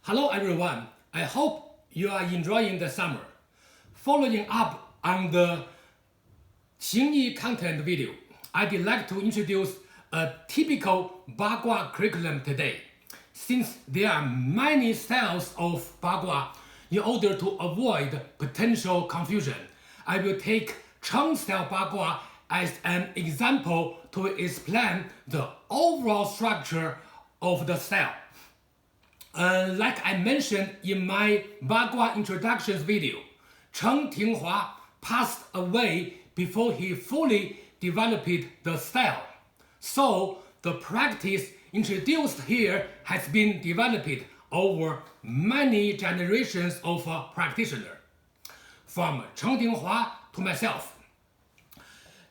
Hello everyone, I hope you are enjoying the summer. Following up on the Xingyi content video, I'd like to introduce a typical Bagua curriculum today. Since there are many styles of Bagua, in order to avoid potential confusion, I will take Cheng Style Bagua as an example to explain the overall structure of the style. Like I mentioned in my Bagua introductions video, Cheng Tinghua passed away before he fully developed the style. So the practice introduced here has been developed over many generations of practitioners, from Cheng Tinghua to myself.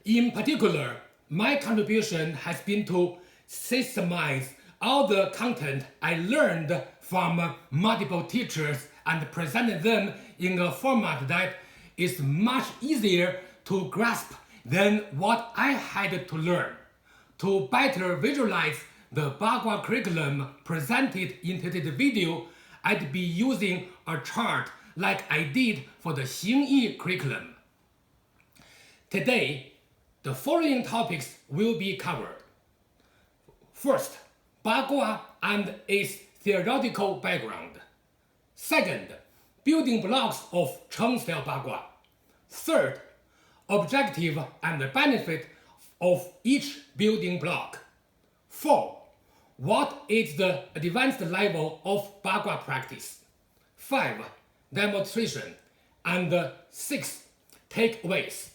In particular, my contribution has been to systemize all the content I learned from multiple teachers and present them in a format that is much easier to grasp than what I had to learn. To better visualize the Bagua curriculum presented in today's video, I'd be using a chart like I did for the Xingyi curriculum. Today, the following topics will be covered. First, Bagua and its theoretical background. Second, building blocks of Cheng Style Bagua. Third, objective and benefit of each building block. 4. What is the advanced level of Bagua practice? 5. Demonstration. And 6. Takeaways.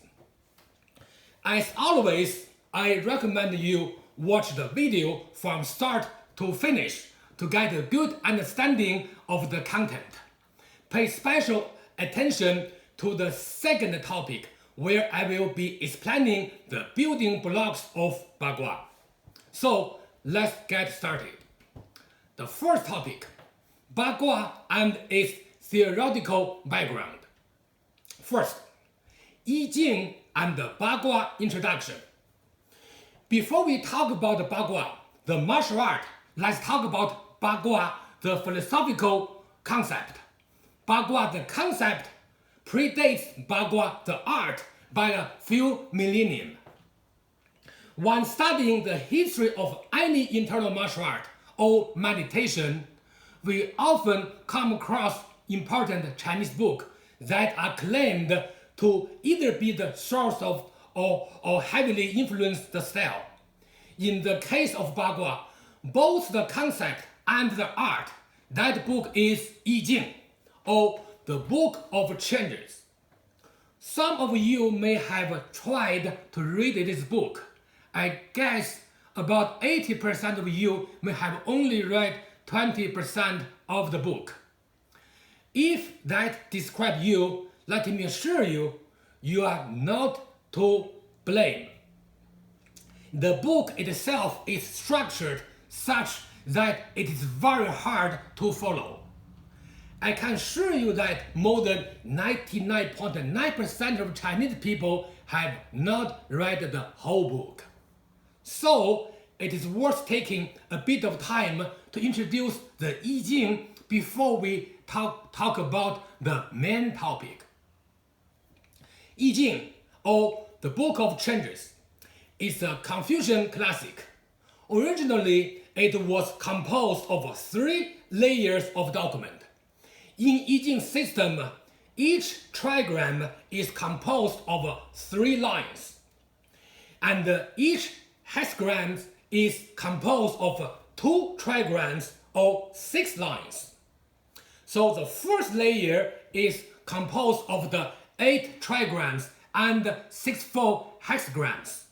As always, I recommend you watch the video from start to finish to get a good understanding of the content. Pay special attention to the second topic, where I will be explaining the building blocks of Bagua. So let's get started. The first topic, Bagua and its theoretical background. First, Yi Jing and the Bagua introduction. Before we talk about Bagua, the martial art, let's talk about Bagua, the philosophical concept. Bagua, the concept, predates Bagua, the art, by a few millennium. When studying the history of any internal martial art or meditation, we often come across important Chinese books that are claimed to either be the source of or heavily influence the style. In the case of Bagua, both the concept and the art, that book is Yi Jing, or the Book of Changes. Some of you may have tried to read this book. I guess about 80% of you may have only read 20% of the book. If that describes you, let me assure you, you are not to blame. The book itself is structured such that it is very hard to follow. I can assure you that more than 99.9% of Chinese people have not read the whole book. So it is worth taking a bit of time to introduce the Yi Jing before we talk about the main topic. Yi Jing, or the Book of Changes, is a Confucian classic. Originally, it was composed of 3 layers of document. In Yi Jing system, each trigram is composed of 3 lines, and each hexagram is composed of 2 trigrams or 6 lines. So the first layer is composed of the 8 trigrams and 64 hexagrams.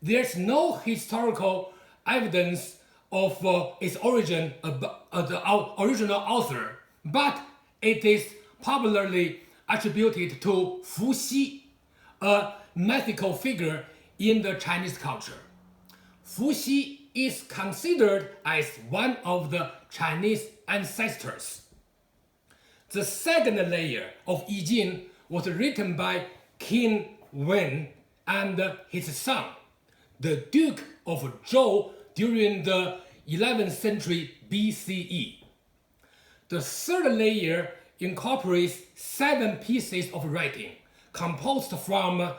There's no historical evidence of its origin of the original author, but it is popularly attributed to Fu Xi, a mythical figure in the Chinese culture. Fu Xi is considered as one of the Chinese ancestors. The second layer of Yi Jing was written by King Wen and his son, the Duke of Zhou, during the 11th century BCE. The third layer incorporates 7 pieces of writing composed from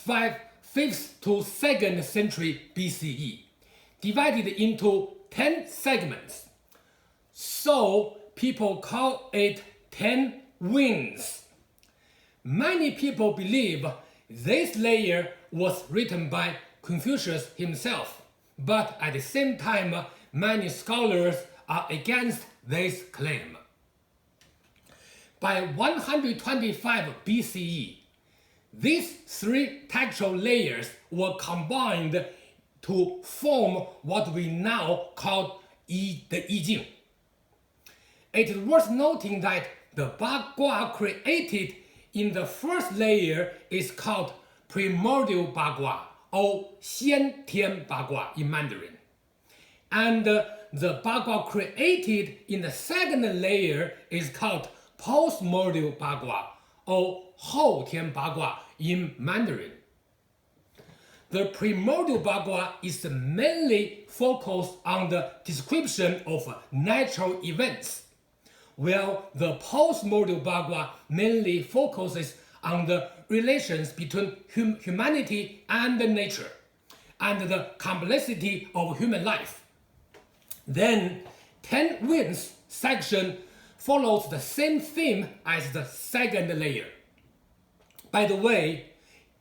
5th to 2nd century BCE, divided into 10 segments. So people call it 10 winds. Many people believe this layer was written by Confucius himself, but at the same time, many scholars are against this claim. By 125 BCE, these 3 textual layers were combined to form what we now call the I Ching. It is worth noting that the Bagua created in the first layer is called primordial Bagua or Xian Tian Bagua in Mandarin. And the Bagua created in the second layer is called postmordial Bagua or Hou Tian Bagua in Mandarin. The primordial Bagua is mainly focused on the description of natural events, while the postmordial Bagua mainly focuses on the relations between humanity and nature, and the complexity of human life. Then, 10 winds section follows the same theme as the second layer. By the way,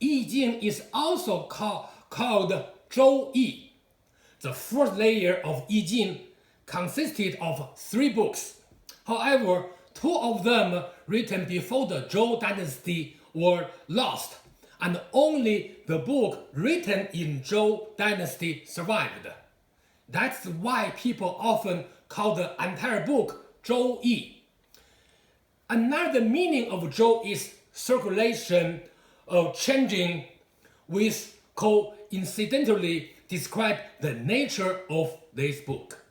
I Ching is also called Zhou Yi. The first layer of I Ching consisted of 3 books. However, 2 of them written before the Zhou dynasty were lost, and only the book written in Zhou dynasty survived. That's why people often call the entire book Zhou Yi. Another meaning of Zhou is circulation or changing, which coincidentally describe the nature of this book.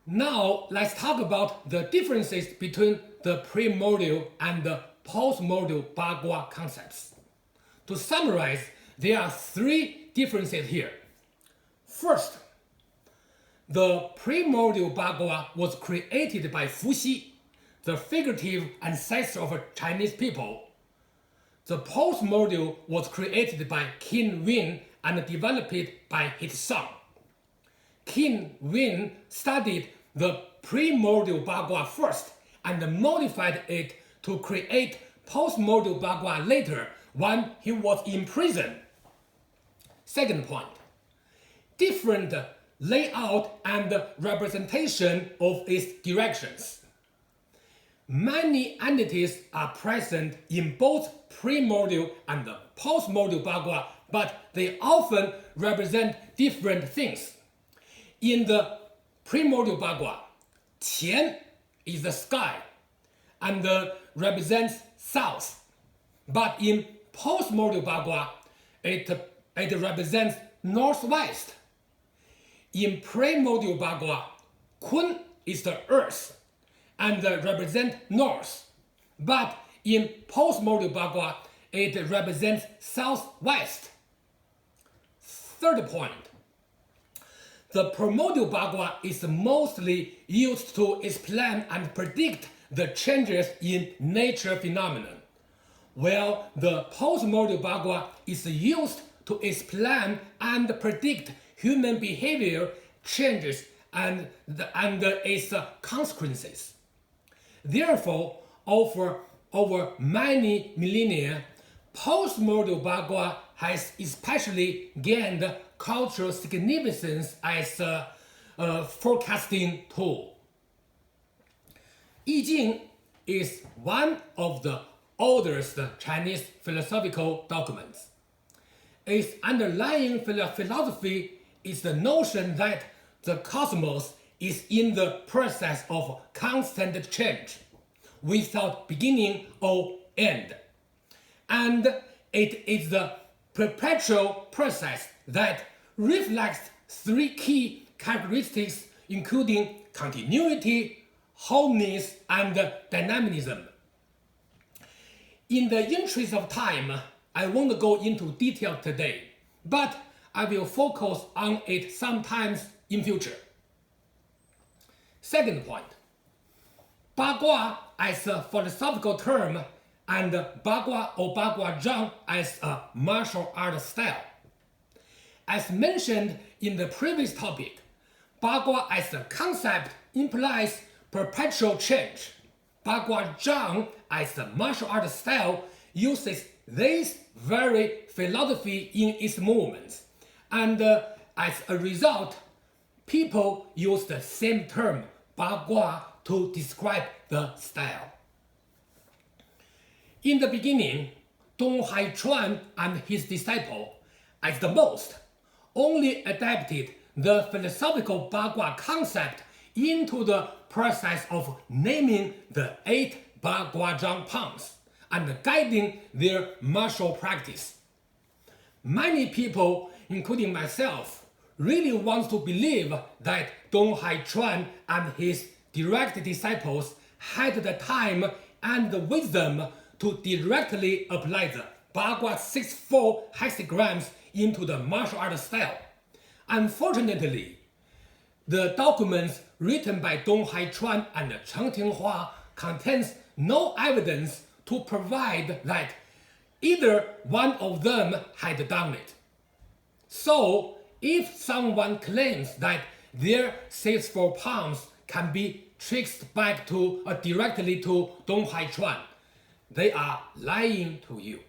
Now let's talk about the differences between the primordial and the postmordial Bagua concepts. To summarize, there are 3 differences here. First, the primordial Bagua was created by Fuxi, the figurative ancestor of Chinese people. The postmordial was created by Qin Wen and developed by his son. Qin Wen studied the primordial Bagua first and modified it to create postmordial Bagua later when he was in prison. Second point, different layout and representation of its directions. Many entities are present in both primordial and postmordial Bagua, but they often represent different things. In the primordial Bagua, Qian is the sky and represents south, but in postmordial Bagua, it represents northwest. In primordial Bagua, Kun is the earth and represents north, but in postmordial Bagua, it represents southwest. Third point, the primordial Bagua is mostly used to explain and predict the changes in nature phenomenon, while the postmordial Bagua is used to explain and predict human behavior changes and its consequences. Therefore, over many millennia, postmordial Bagua has especially gained cultural significance as a forecasting tool. I Ching is one of the oldest Chinese philosophical documents. Its underlying philosophy is the notion that the cosmos is in the process of constant change, without beginning or end. And it is the perpetual process that reflects 3 key characteristics, including continuity, wholeness, and dynamism. In the interest of time, I won't go into detail today, but I will focus on it sometimes in future. Second point, Bagua as a philosophical term, and Bagua or Baguazhang as a martial art style. As mentioned in the previous topic, Bagua as a concept implies perpetual change. Baguazhang as a martial art style uses this very philosophy in its movements, and as a result, people use the same term, Bagua, to describe the style. In the beginning, Dong Haichuan and his disciple, at the most, only adapted the philosophical Bagua concept into the process of naming the 8 Baguazhang palms and guiding their martial practice. Many people, including myself, really want to believe that Dong Haichuan and his direct disciples had the time and the wisdom to directly apply the Bagua 6-4 hexagrams into the martial art style. Unfortunately, the documents written by Dong Haichuan and Cheng Tinghua contains no evidence to provide that either one of them had done it. So, if someone claims that their 6-4 palms can be traced back to directly to Dong Haichuan, they are lying to you.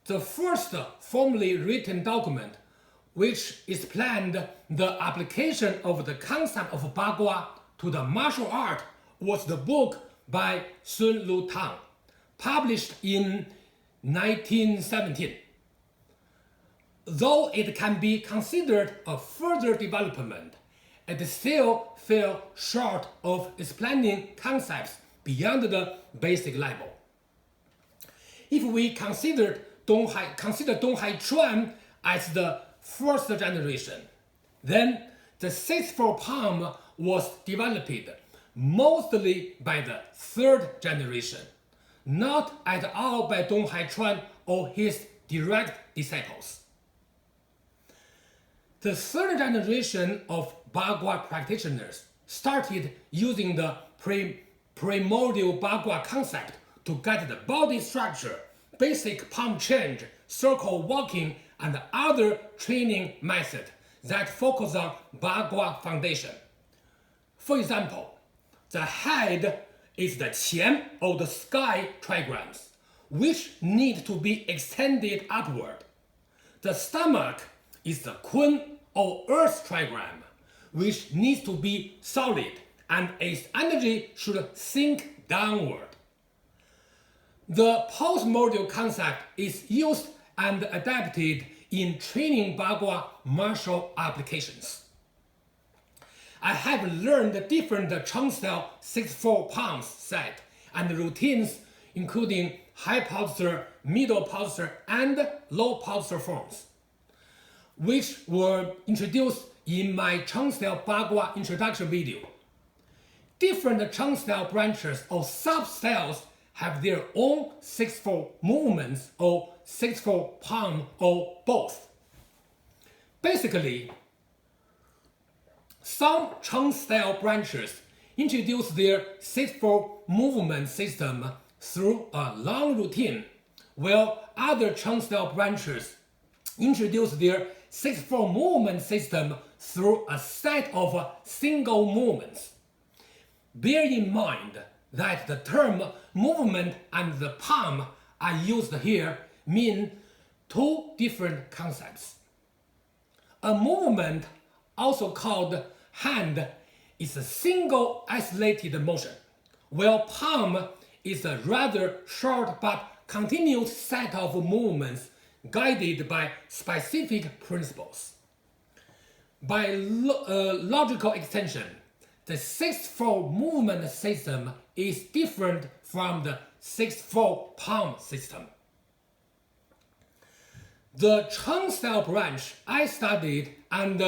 The first formally written document which explained the application of the concept of Bagua to the martial art was the book by Sun Lutang, published in 1917. Though it can be considered a further development, it still fell short of explaining concepts beyond the basic level. If we consider Dong Haichuan as the first generation, then the 6-4 palm was developed mostly by the third generation, not at all by Dong Haichuan or his direct disciples. The third generation of Bagua practitioners started using the primordial Bagua concept to guide the body structure, basic palm change, circle walking, and other training methods that focus on Bagua foundation. For example, the head is the qian or the sky trigrams, which need to be extended upward. The stomach is the kun or earth trigram, which needs to be solid and its energy should sink downward. The postmordial concept is used and adapted in training Bagua martial applications. I have learned different Cheng Style 6-4 palms set and routines, including high posture, middle posture, and low posture forms, which were introduced in my Cheng Style Bagua introduction video. Different Cheng Style branches or sub-styles have their own 6-4 movements or 6-4 palm or both. Basically, some Cheng Style branches introduce their 6-4 movement system through a long routine, while other Cheng Style branches introduce their 6-4 movement system through a set of single movements. Bear in mind that the term movement and the palm are used here mean two different concepts. A movement, also called hand, is a single isolated motion, while palm is a rather short but continuous set of movements guided by specific principles. By logical extension, the 6-4 movement system is different from the 6-4 palm system. The Cheng Style branch I studied and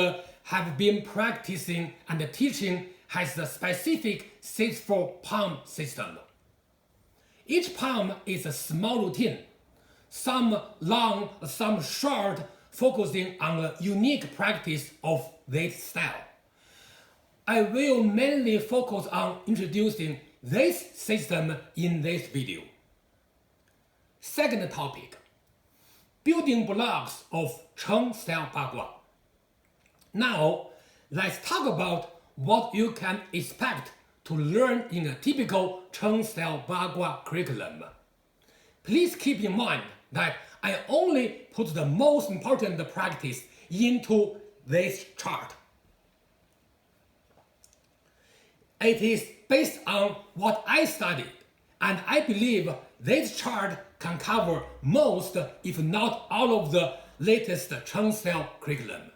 have been practicing and teaching has the specific 6-4 palm system. Each palm is a small routine, some long, some short, focusing on a unique practice of this style. I will mainly focus on introducing this system in this video. Second topic, building blocks of Cheng Style Bagua. Now, let's talk about what you can expect to learn in a typical Cheng Style Bagua curriculum. Please keep in mind that I only put the most important practice into this chart. It is based on what I studied, and I believe this chart can cover most, if not all of the latest Cheng Style curriculum.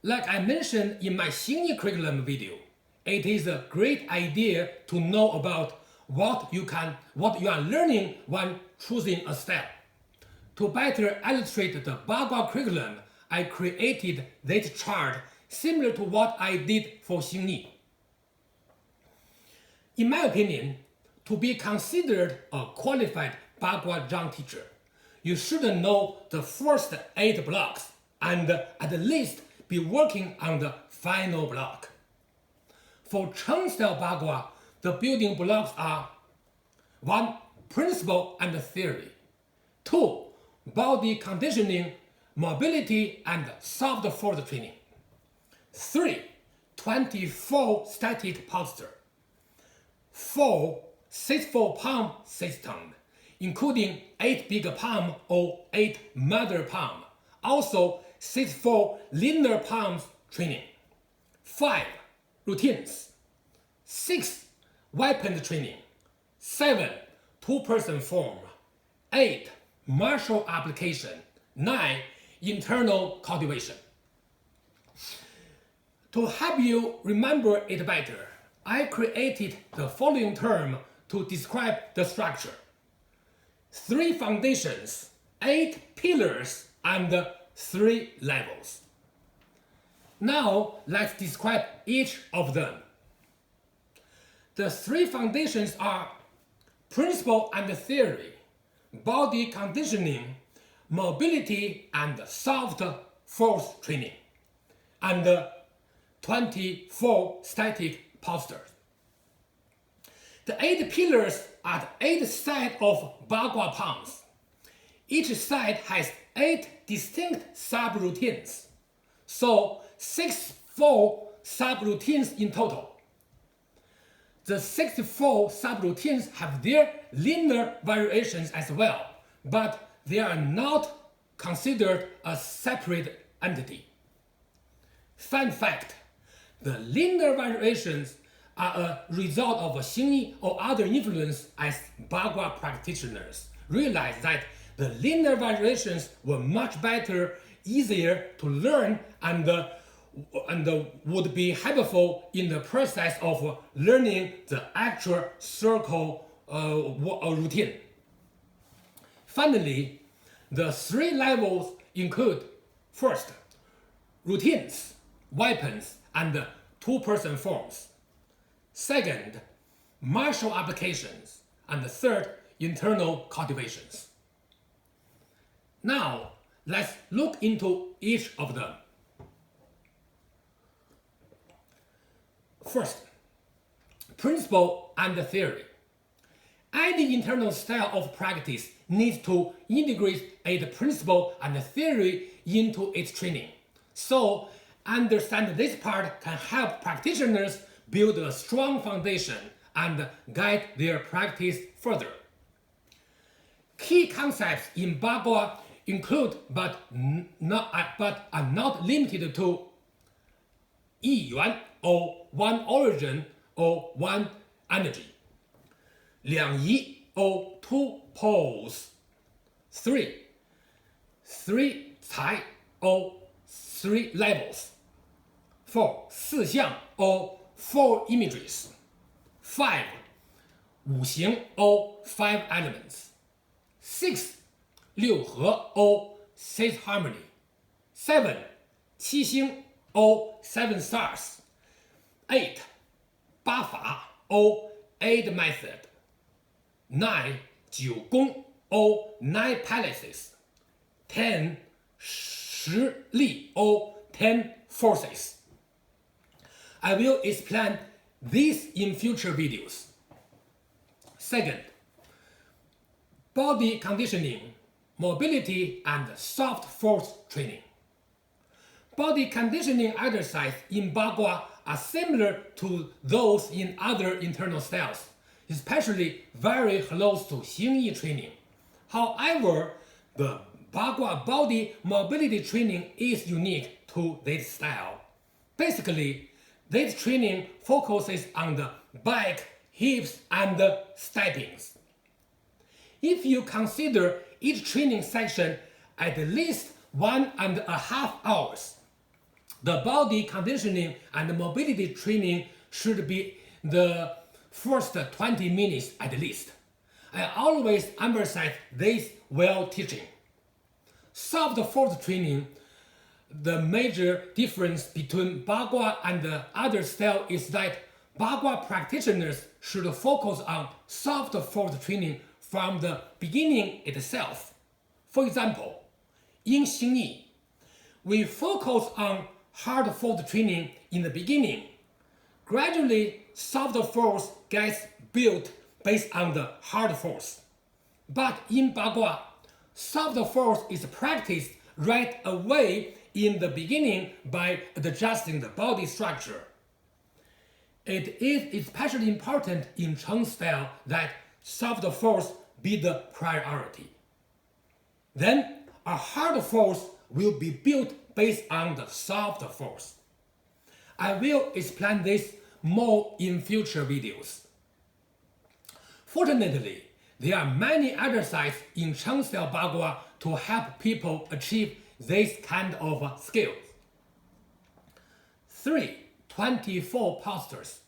Like I mentioned in my Xingyi curriculum video, it is a great idea to know about what you are learning when choosing a style. To better illustrate the Bagua curriculum, I created this chart similar to what I did for Xingyi. In my opinion, to be considered a qualified Baguazhang teacher, you should know the first 8 blocks and at least be working on the final block. For Cheng Style Bagua, the building blocks are 1. Principle and theory. 2. Body conditioning, mobility, and soft force training. 3. 24 static posture. 4. 6-4 palm system, including 8 big palm or 8 mother palm. Also, 6-4 linear palms training. 5. Routines. 6. Weapon training. 7. Two-person form. 8. Martial application. 9. Internal cultivation. To help you remember it better, I created the following term to describe the structure: 3 foundations, 8 pillars, and 3 levels. Now let's describe each of them. The 3 foundations are principle and theory, body conditioning, mobility and soft force training, and 24 static postures. The 8 pillars are the 8 sets of Bagua palms. Each set has 8 distinct subroutines, so 64 subroutines in total. The 64 subroutines have their linear variations as well, but they are not considered a separate entity. Fun fact, the linear variations are a result of Xingyi or other influence as Bagua practitioners realized that the linear variations were much better, easier to learn, and would be helpful in the process of learning the actual circle routine. Finally, the 3 levels include: first, routines, weapons, and two-person forms; second, martial applications; and third, internal cultivations. Now, let's look into each of them. First, principle and theory. Any internal style of practice needs to integrate a principle and theory into its training. So, understand this part can help practitioners build a strong foundation and guide their practice further. Key concepts in Bagua include but are not limited to 一元 or one origin or one energy, 两仪 or two poles, 3 才 or 3 levels, 4 四象 or 4 images, 5 五行 or 5 elements, 6 六合 or 6 harmony, 7 七星 or 7 stars, 8 八法 or 8 method, 9 九宫 or 9 palaces, 10 实力 or 10 forces. I will explain this in future videos. Second, body conditioning, mobility, and soft force training. Body conditioning exercises in Bagua are similar to those in other internal styles, especially very close to Xingyi training. However, the Bagua body mobility training is unique to this style. Basically, this training focuses on the back, hips, and steppings. If you consider each training section at least 1.5 hours, the body conditioning and mobility training should be the first 20 minutes at least. I always emphasize this while teaching. Soft force training, the major difference between Bagua and the other style is that Bagua practitioners should focus on soft force training from the beginning itself. For example, in Xingyi, we focus on hard force training in the beginning. Gradually, soft force gets built based on the hard force. But in Bagua, soft force is practiced right away in the beginning by adjusting the body structure. It is especially important in Cheng style that soft force be the priority. Then, a hard force will be built based on the soft force. I will explain this more in future videos. Fortunately, there are many exercises in Cheng Style Bagua to help people achieve this kind of skills. 3. 24 postures.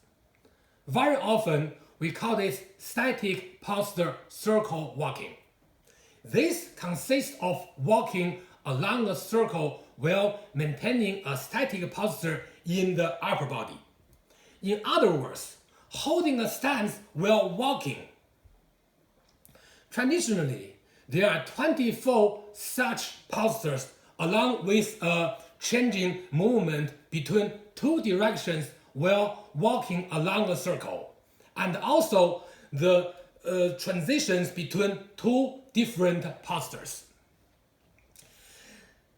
Very often, we call this static posture circle walking. This consists of walking along a circle while maintaining a static posture in the upper body. In other words, holding a stance while walking. Traditionally, there are 24 such postures along with a changing movement between two directions while walking along a circle, and also the transitions between two different postures.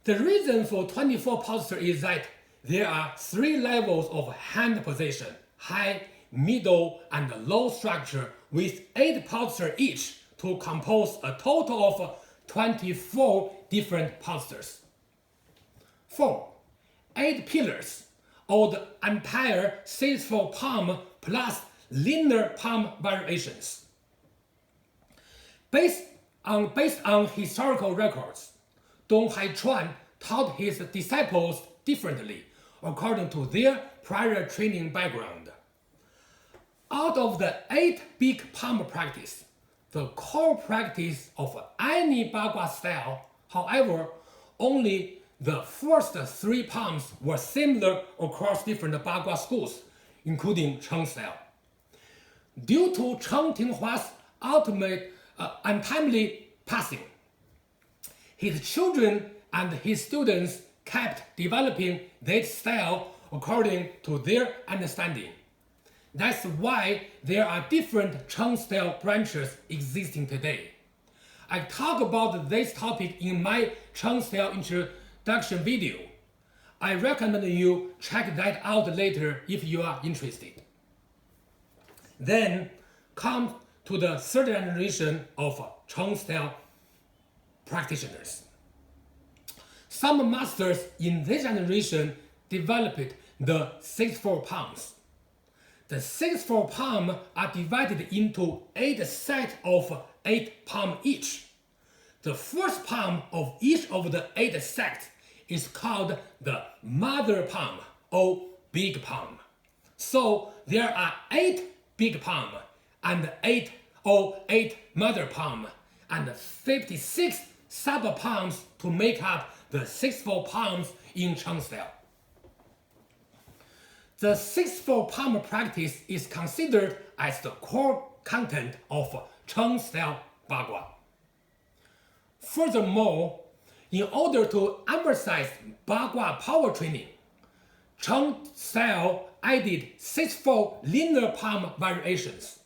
The reason for 24 posture is that there are 3 levels of hand position: high, middle, and low structure, with 8 postures each to compose a total of 24 different postures. 4. 8 pillars, or the entire 6-4 palm plus linear palm variations. Based on historical records, Dong Haichuan taught his disciples differently according to their prior training background. Out of the 8 big palm practice, the core practice of any Bagua style, however, only the first 3 palms were similar across different Bagua schools, including Cheng style. Due to Cheng Tinghua's untimely passing, his children and his students kept developing this style according to their understanding. That's why there are different Cheng style branches existing today. I talk about this topic in my Cheng style introduction video. I recommend you check that out later if you are interested. Then come to the 3rd generation of Cheng style practitioners. Some masters in this generation developed the 6-4 palms. The 6-4 palm are divided into 8 sets of 8 palm each. The first palm of each of the 8 sets is called the mother palm or big palm. So there are 8 big palm and 8 mother palm and 56 sub palms to make up the 6-4 palms in Cheng style. The 6-4 palm practice is considered as the core content of Cheng Style Bagua. Furthermore, in order to emphasize Bagua power training, Cheng Style added 6-4 linear palm variations,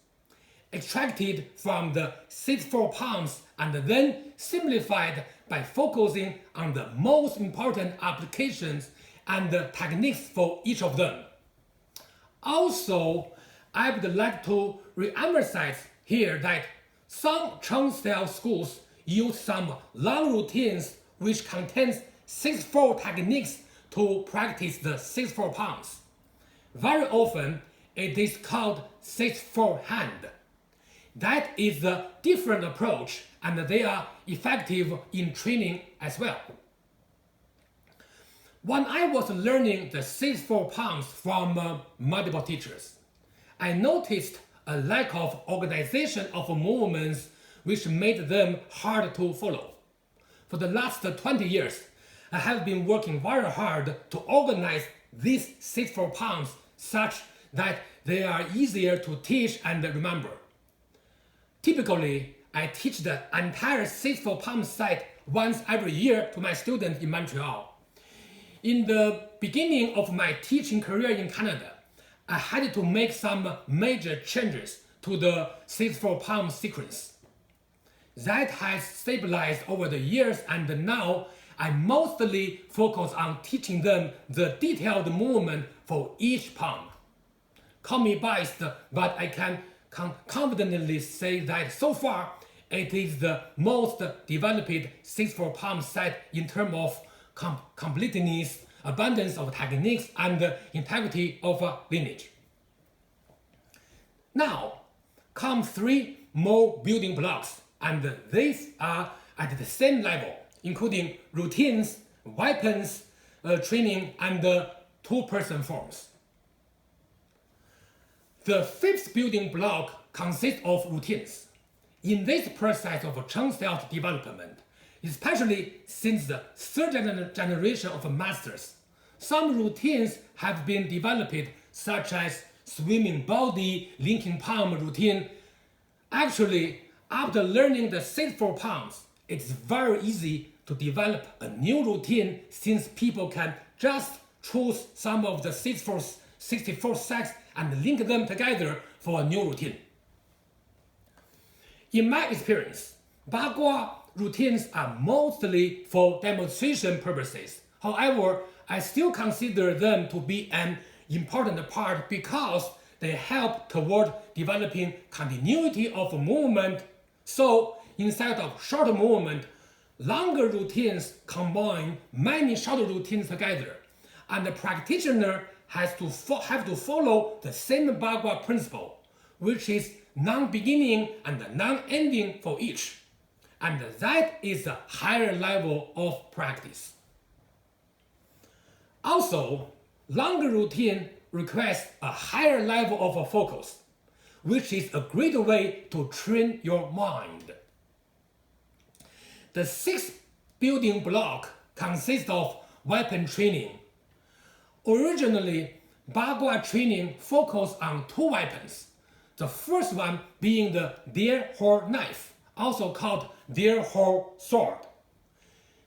extracted from the 6-4 palms and then simplified by focusing on the most important applications and the techniques for each of them. Also, I would like to re-emphasize here that some Cheng Style schools use some long routines which contains 6-4 techniques to practice the 6-4 palms. Very often, it is called 6-4 hand. That is a different approach, and they are effective in training as well. When I was learning the 6-4 palms from multiple teachers, I noticed a lack of organization of movements which made them hard to follow. For the last 20 years, I have been working very hard to organize these 6-4 palms such that they are easier to teach and remember. Typically, I teach the entire 6-4 palm set once every year to my students in Montreal. In the beginning of my teaching career in Canada, I had to make some major changes to the 6-4 palm sequence. That has stabilized over the years, and now I mostly focus on teaching them the detailed movement for each palm. Call me biased, but I can confidently say that so far it is the most developed 6-4 palm set in terms of completeness, abundance of techniques, and integrity of lineage. Now come 3 more building blocks, and these are at the same level, including routines, weapons, training, and 2-person forms. The 5th building block consists of routines. In this process of Cheng Style development, especially since the 3rd generation of masters, some routines have been developed, such as swimming body, linking palm routine. Actually, after learning the 6-4 palms, it's very easy to develop a new routine since people can just choose some of the 64 sets and link them together for a new routine. In my experience, Bagua routines are mostly for demonstration purposes. However, I still consider them to be an important part because they help toward developing continuity of movement. So instead of short movement, longer routines combine many short routines together, and the practitioner have to follow the same Bagua principle, which is non-beginning and non-ending for each. And that is a higher level of practice. Also, longer routine requires a higher level of focus, which is a great way to train your mind. The 6th building block consists of weapon training. Originally, Bagua training focused on 2 weapons, the first one being the deer hole knife, also called deer hole sword.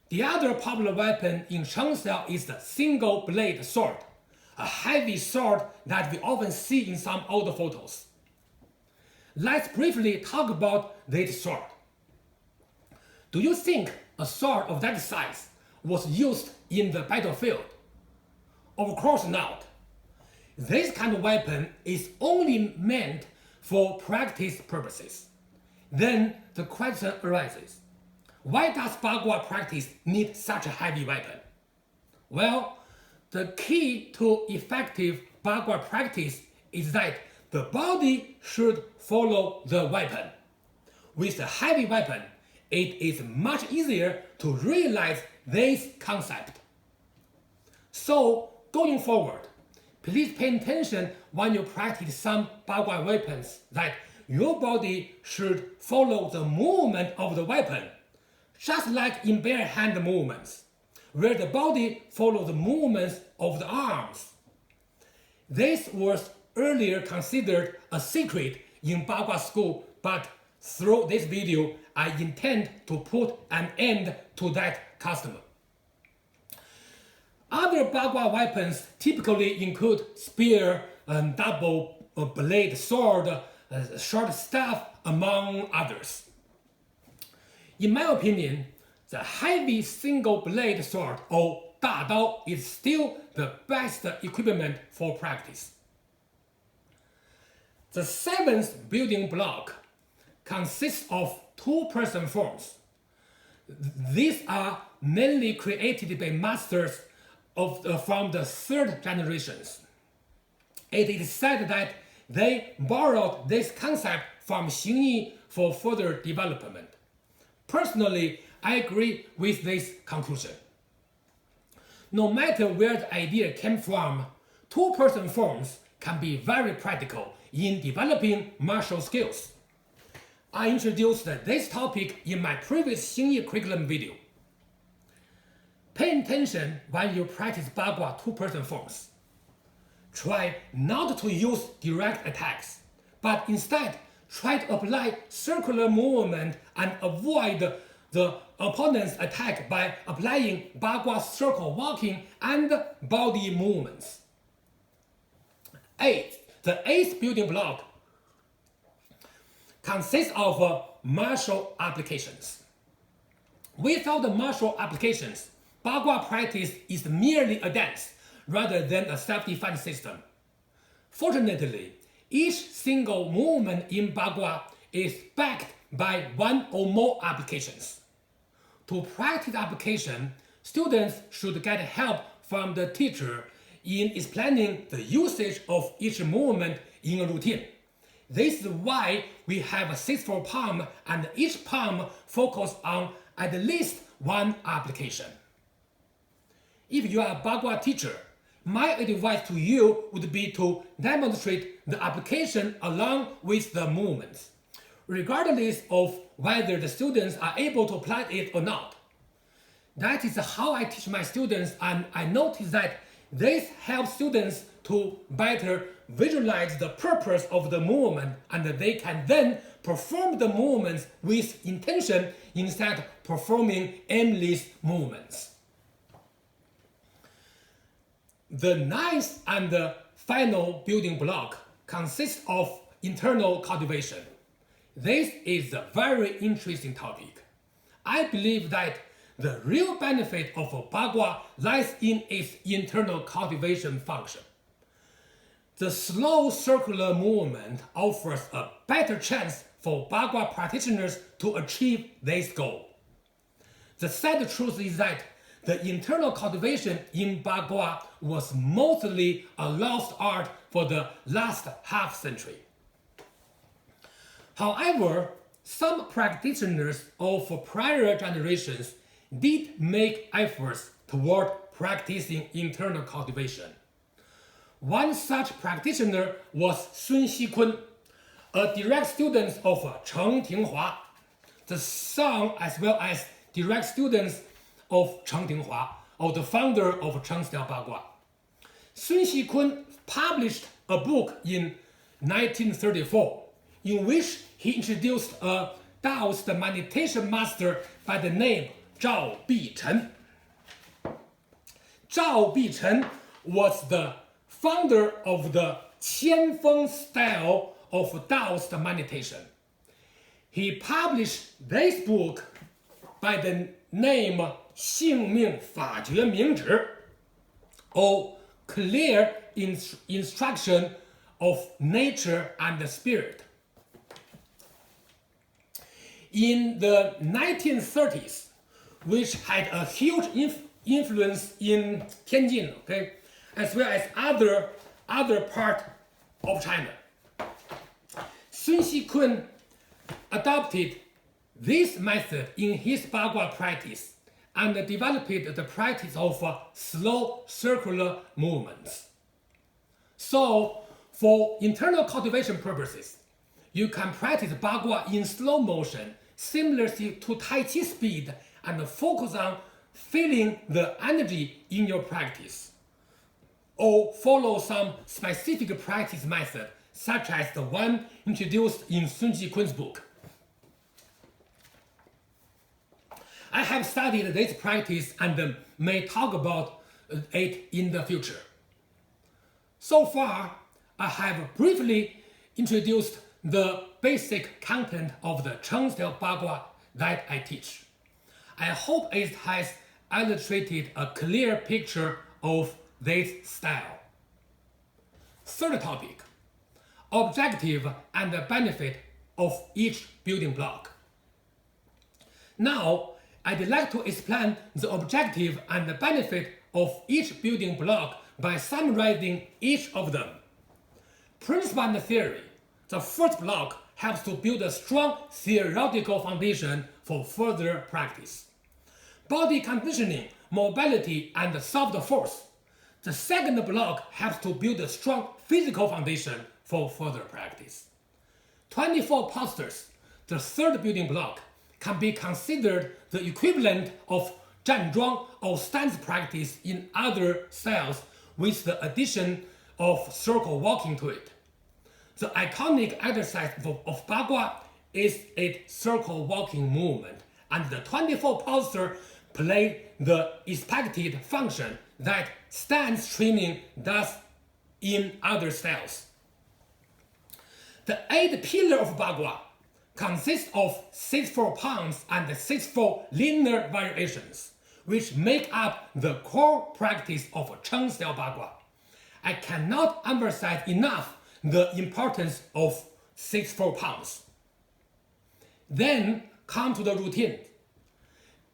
The other popular weapon in Cheng Style is the single blade sword, a heavy sword that we often see in some old photos. Let's briefly talk about this sword. Do you think a sword of that size was used in the battlefield? Of course not. This kind of weapon is only meant for practice purposes. Then the question arises, why does Bagua practice need such a heavy weapon? Well, the key to effective Bagua practice is that the body should follow the weapon. With a heavy weapon, it is much easier to realize this concept. So, going forward, please pay attention when you practice some Bagua weapons that your body should follow the movement of the weapon, just like in bare hand movements, where the body follows the movements of the arms. This was earlier considered a secret in Bagua school, but through this video, I intend to put an end to that custom. Other Bagua weapons typically include spear, double blade sword, short staff, among others. In my opinion, the heavy single blade sword or 大刀 is still the best equipment for practice. The seventh building block consists of two-person forms. These are mainly created by masters from the third generations. It is said that they borrowed this concept from Xingyi for further development. Personally, I agree with this conclusion. No matter where the idea came from, two-person forms can be very practical in developing martial skills. I introduced this topic in my previous Xingyi curriculum video. Pay attention when you practice Bagua two-person forms. Try not to use direct attacks, but instead try to apply circular movement and avoid the opponent's attack by applying Bagua circle walking and body movements. The eighth building block consists of martial applications. Without the martial applications, Bagua practice is merely a dance rather than a self-defense system. Fortunately, each single movement in Bagua is backed by one or more applications. To practice application, students should get help from the teacher in explaining the usage of each movement in a routine. This is why we have a 6-4 palm and each palm focus on at least one application. If you are a Bagua teacher, my advice to you would be to demonstrate the application along with the movements, regardless of whether the students are able to apply it or not. That is how I teach my students, and I notice that this helps students to better visualize the purpose of the movement, and they can then perform the movements with intention instead of performing aimless movements. The ninth and final building block consists of internal cultivation. This is a very interesting topic. I believe that the real benefit of Bagua lies in its internal cultivation function. The slow circular movement offers a better chance for Bagua practitioners to achieve this goal. The sad truth is that the internal cultivation in Bagua was mostly a lost art for the last half-century. However, some practitioners of prior generations did make efforts toward practicing internal cultivation. One such practitioner was Sun Xikun, a direct student of Cheng Tinghua, the son as well as direct students of Cheng Tinghua, or the founder of Cheng Style Bagua. Sun Xikun published a book in 1934 in which he introduced a Taoist meditation master by the name Zhao Bichen. Zhao Bichen was the founder of the Qianfeng style of Taoist meditation. He published this book by the name 性命法诀明旨, or Clear Instruction of Nature and Spirit. In the 1930s, which had a huge influence in Tianjin, as well as other part of China, Sun Xikun adopted this method in his Bagua practice and developed the practice of slow circular movements. So, for internal cultivation purposes, you can practice Bagua in slow motion, similar to Tai Chi speed, and focus on feeling the energy in your practice. Or follow some specific practice method, such as the one introduced in Sun Jikun's book. I have studied this practice and may talk about it in the future. So far, I have briefly introduced the basic content of the Cheng Style Bagua that I teach. I hope it has illustrated a clear picture of this style. Third topic, objective and the benefit of each building block. Now, I'd like to explain the objective and the benefit of each building block by summarizing each of them. Principle and theory. The first block helps to build a strong theoretical foundation for further practice. Body conditioning, mobility, and soft force. The second block helps to build a strong physical foundation for further practice. 24 postures, the third building block, can be considered the equivalent of 站桩 or stance practice in other styles with the addition of circle walking to it. The iconic exercise of Bagua is its circle walking movement, and the 24 posture play the expected function that stance training does in other styles. The 8 pillars of Bagua consist of 6-4 pounds and 6-4 linear variations, which make up the core practice of Cheng Style Bagua. I cannot emphasize enough the importance of 6-4 pounds. Then come to the routine,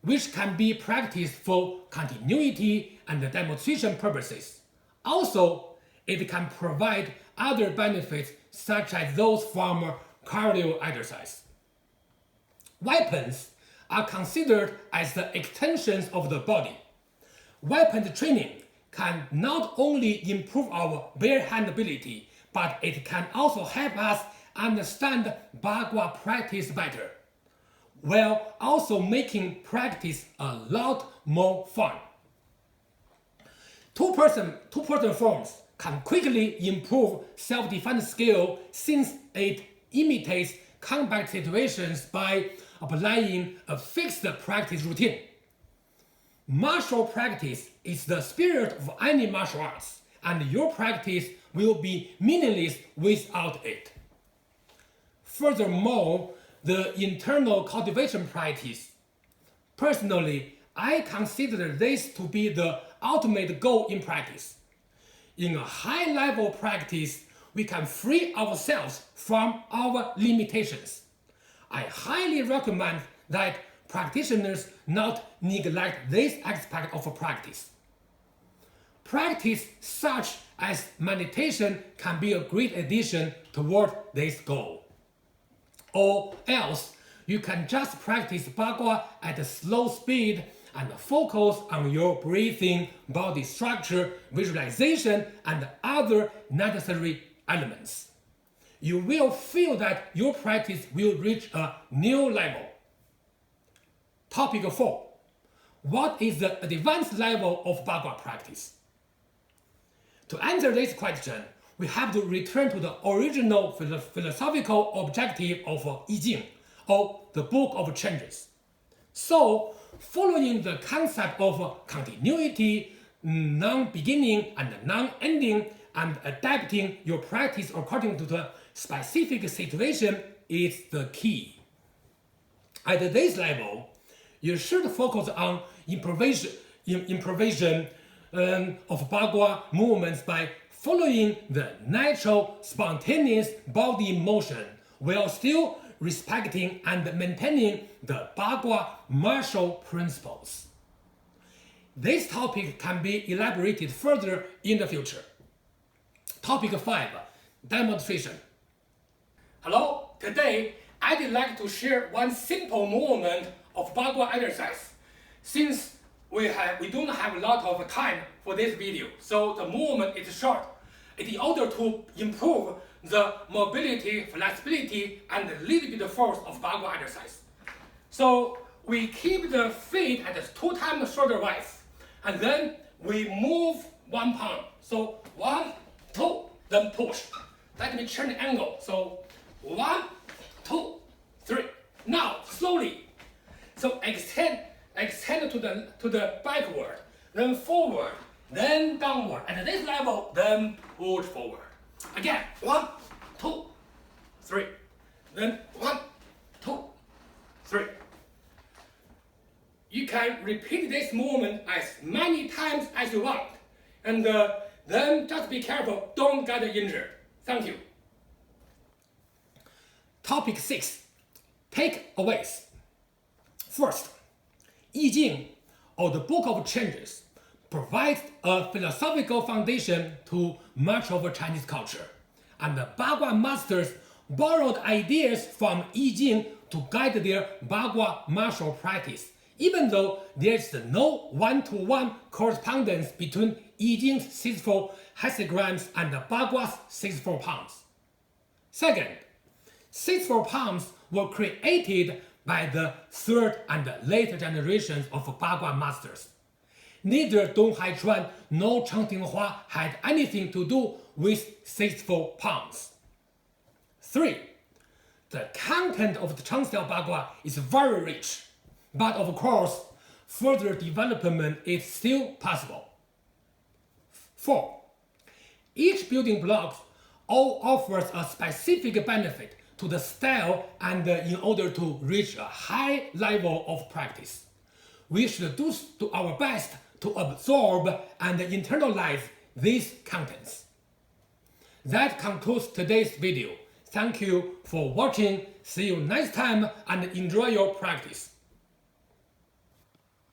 which can be practiced for continuity and demonstration purposes. Also, it can provide other benefits such as those from cardio exercise. Weapons are considered as the extensions of the body. Weapons training can not only improve our bare hand ability, but it can also help us understand Bagua practice better, while also making practice a lot more fun. Two-person forms can quickly improve self-defense skill since it imitates combat situations by applying a fixed practice routine. Martial practice is the spirit of any martial arts, and your practice will be meaningless without it. Furthermore, the internal cultivation practice. Personally, I consider this to be the ultimate goal in practice. In a high-level practice, we can free ourselves from our limitations. I highly recommend that practitioners not neglect this aspect of practice. Practice such as meditation can be a great addition toward this goal. Or else, you can just practice Bagua at a slow speed and focus on your breathing, body structure, visualization, and other necessary elements. You will feel that your practice will reach a new level. Topic 4. What is the advanced level of Bagua practice? To answer this question, we have to return to the original philosophical objective of I Ching, or the Book of Changes. So, following the concept of continuity, non-beginning and non-ending, and adapting your practice according to the specific situation is the key. At this level, you should focus on improvisation of Bagua movements by following the natural, spontaneous body motion while still respecting and maintaining the Bagua martial principles. This topic can be elaborated further in the future. Topic 5. Demonstration. Hello, today I'd like to share one simple movement of Bagua exercise. Since we don't have a lot of time for this video, so the movement is short. In order to improve the mobility, flexibility, and a little bit of force of Bagua exercise. So we keep the feet at 2 times shoulder width, and then we move 1 pound. So 1, 2, then push. Let me turn the angle. So 1, 2, 3. Now slowly. So extend to the backward, then forward, then downward. At this level, then push forward. Again, 1, 2, 3. Then 1, 2, 3. You can repeat this movement as many times as you want. And then just be careful, don't get injured. Thank you. Topic 6. Takeaways. First, I Ching, or the Book of Changes, provides a philosophical foundation to much of Chinese culture, and the Bagua masters borrowed ideas from I Ching to guide their Bagua martial practice, even though there is no one-to-one correspondence between I Ching's 64 hexagrams and the Bagua's 64 palms. Second, 64 palms were created by the third and later generations of Bagua masters. Neither Dong Haichuan nor Cheng Tinghua had anything to do with 64 palms. 3. The content of the Cheng Style Bagua is very rich, but of course, further development is still possible. 4. Each building block all offers a specific benefit to the style, and in order to reach a high level of practice, we should do our best to absorb and internalize these contents. That concludes today's video. Thank you for watching. See you next time and enjoy your practice.